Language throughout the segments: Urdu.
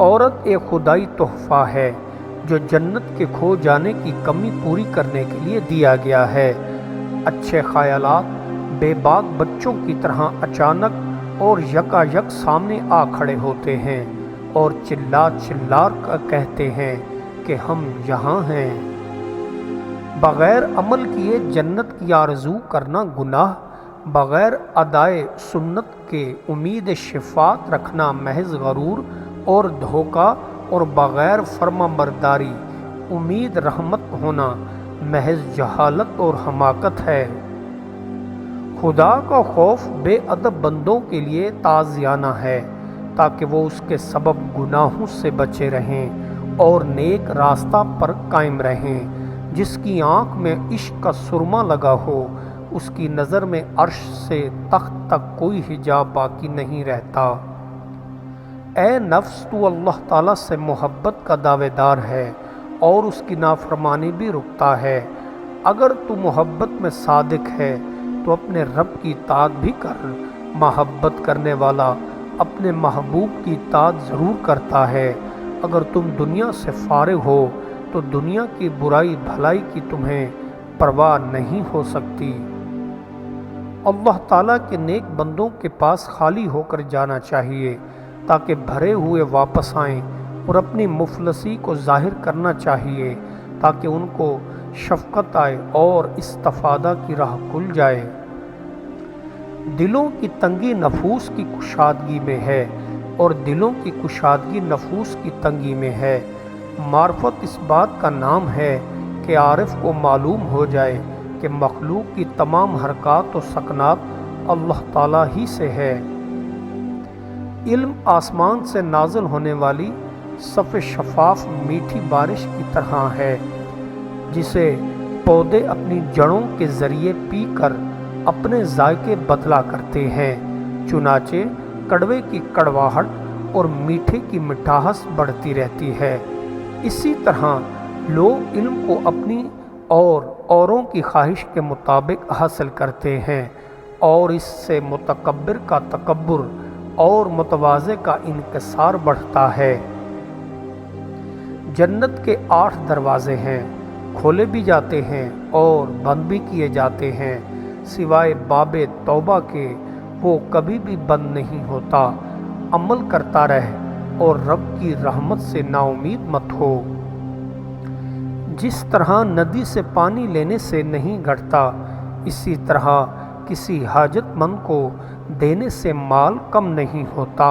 عورت ایک خدائی تحفہ ہے جو جنت کے کھو جانے کی کمی پوری کرنے کے لیے دیا گیا ہے۔ اچھے خیالات بے باک بچوں کی طرح اچانک اور یکا یک سامنے آ کھڑے ہوتے ہیں اور چلا چلا کر کہتے ہیں کہ ہم یہاں ہیں۔ بغیر عمل کیے جنت کی آرزو کرنا گناہ، بغیر ادائے سنت کے امید شفاعت رکھنا محض غرور اور دھوکہ، اور بغیر فرما برداری امید رحمت ہونا محض جہالت اور حماقت ہے۔ خدا کا خوف بے ادب بندوں کے لیے تعزیانہ ہے تاکہ وہ اس کے سبب گناہوں سے بچے رہیں اور نیک راستہ پر قائم رہیں۔ جس کی آنکھ میں عشق کا سرما لگا ہو، اس کی نظر میں عرش سے تخت تک کوئی حجاب باقی نہیں رہتا۔ اے نفس، تو اللہ تعالیٰ سے محبت کا دعوے دار ہے اور اس کی نافرمانی بھی رکتا ہے۔ اگر تو محبت میں صادق ہے تو اپنے رب کی اطاعت بھی کر۔ محبت کرنے والا اپنے محبوب کی اطاعت ضرور کرتا ہے۔ اگر تم دنیا سے فارغ ہو تو دنیا کی برائی بھلائی کی تمہیں پرواہ نہیں ہو سکتی۔ اللہ تعالیٰ کے نیک بندوں کے پاس خالی ہو کر جانا چاہیے تاکہ بھرے ہوئے واپس آئیں، اور اپنی مفلسی کو ظاہر کرنا چاہیے تاکہ ان کو شفقت آئے اور استفادہ کی راہ کھل جائے۔ دلوں کی تنگی نفوس کی کشادگی میں ہے، اور دلوں کی کشادگی نفوس کی تنگی میں ہے۔ معرفت اس بات کا نام ہے کہ عارف کو معلوم ہو جائے کہ مخلوق کی تمام حرکات و سکنات اللہ تعالیٰ ہی سے ہے۔ علم آسمان سے نازل ہونے والی صف شفاف میٹھی بارش کی طرح ہے، جسے پودے اپنی جڑوں کے ذریعے پی کر اپنے ذائقے بدلا کرتے ہیں۔ چنانچہ کڑوے کی کڑواہٹ اور میٹھے کی مٹھاس بڑھتی رہتی ہے۔ اسی طرح لوگ علم کو اپنی اور اوروں کی خواہش کے مطابق حاصل کرتے ہیں، اور اس سے متکبر کا تکبر اور متواضع کا انکسار بڑھتا ہے۔ جنت کے 8 دروازے ہیں، کھولے بھی جاتے ہیں اور بند بھی کیے جاتے ہیں، سوائے باب توبہ کے وہ کبھی بھی بند نہیں ہوتا۔ عمل کرتا رہ اور رب کی رحمت سے نا امید مت ہو۔ جس طرح ندی سے پانی لینے سے نہیں گھٹتا، اسی طرح کسی حاجت مند کو دینے سے مال کم نہیں ہوتا۔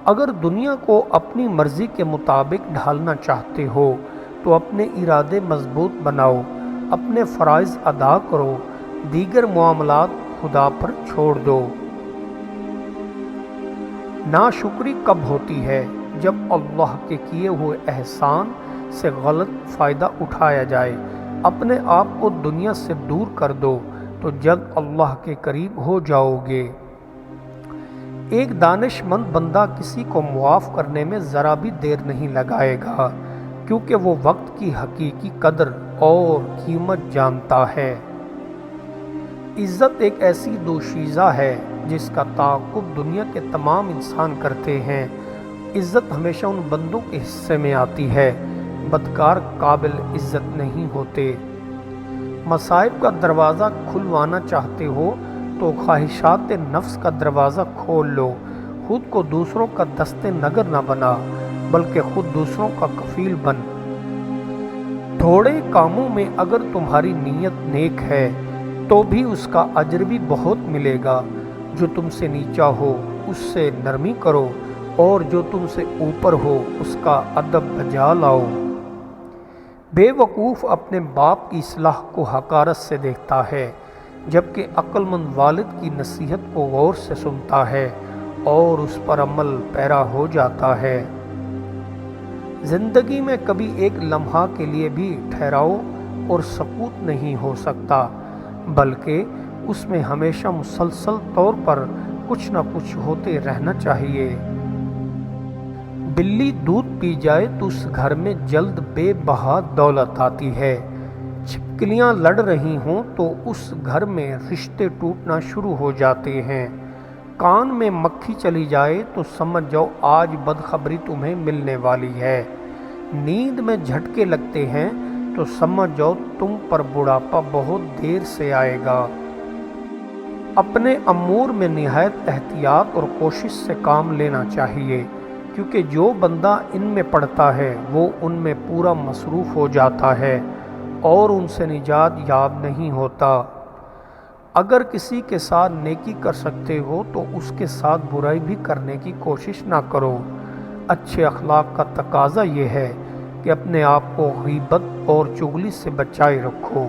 اگر دنیا کو اپنی مرضی کے مطابق ڈھالنا چاہتے ہو تو اپنے ارادے مضبوط بناؤ، اپنے فرائض ادا کرو، دیگر معاملات خدا پر چھوڑ دو۔ ناشکری کب ہوتی ہے؟ جب اللہ کے کیے ہوئے احسان سے غلط فائدہ اٹھایا جائے۔ اپنے آپ کو دنیا سے دور کر دو تو جلد اللہ کے قریب ہو جاؤ گے۔ ایک دانش مند بندہ کسی کو معاف کرنے میں ذرا بھی دیر نہیں لگائے گا، کیونکہ وہ وقت کی حقیقی قدر اور قیمت جانتا ہے۔ عزت ایک ایسی دوشیزہ ہے جس کا تعاقب دنیا کے تمام انسان کرتے ہیں۔ عزت ہمیشہ ان بندوں کے حصے میں آتی ہے، بدکار قابل عزت نہیں ہوتے۔ مصائب کا دروازہ کھلوانا چاہتے ہو تو خواہشات نفس کا دروازہ کھول لو۔ خود کو دوسروں کا دست نگر نہ بنا، بلکہ خود دوسروں کا کفیل بن۔ تھوڑے کاموں میں اگر تمہاری نیت نیک ہے تو بھی اس کا اجر بھی بہت ملے گا۔ جو تم سے نیچا ہو اس سے نرمی کرو، اور جو تم سے اوپر ہو اس کا ادب بجا لاؤ۔ بے وقوف اپنے باپ کی اصلاح کو حقارت سے دیکھتا ہے، جبکہ عقل مند والد کی نصیحت کو غور سے سنتا ہے اور اس پر عمل پیرا ہو جاتا ہے۔ زندگی میں کبھی ایک لمحہ کے لیے بھی ٹھہراؤ اور سکوت نہیں ہو سکتا، بلکہ اس میں ہمیشہ مسلسل طور پر کچھ نہ کچھ ہوتے رہنا چاہیے۔ بلی دودھ پی جائے تو اس گھر میں جلد بے بہا دولت آتی ہے۔ چھپکلیاں لڑ رہی ہوں تو اس گھر میں رشتے ٹوٹنا شروع ہو جاتے ہیں۔ کان میں مکھی چلی جائے تو سمجھ جاؤ آج بدخبری تمہیں ملنے والی ہے۔ نیند میں جھٹکے لگتے ہیں تو سمجھ جاؤ تم پر بڑھاپا بہت دیر سے آئے گا۔ اپنے امور میں نہایت احتیاط اور کوشش سے کام لینا چاہیے، کیونکہ جو بندہ ان میں پڑتا ہے وہ ان میں پورا مصروف ہو جاتا ہے اور ان سے نجات یاب نہیں ہوتا۔ اگر کسی کے ساتھ نیکی کر سکتے ہو تو اس کے ساتھ برائی بھی کرنے کی کوشش نہ کرو۔ اچھے اخلاق کا تقاضا یہ ہے کہ اپنے آپ کو غیبت اور چغلی سے بچائے رکھو۔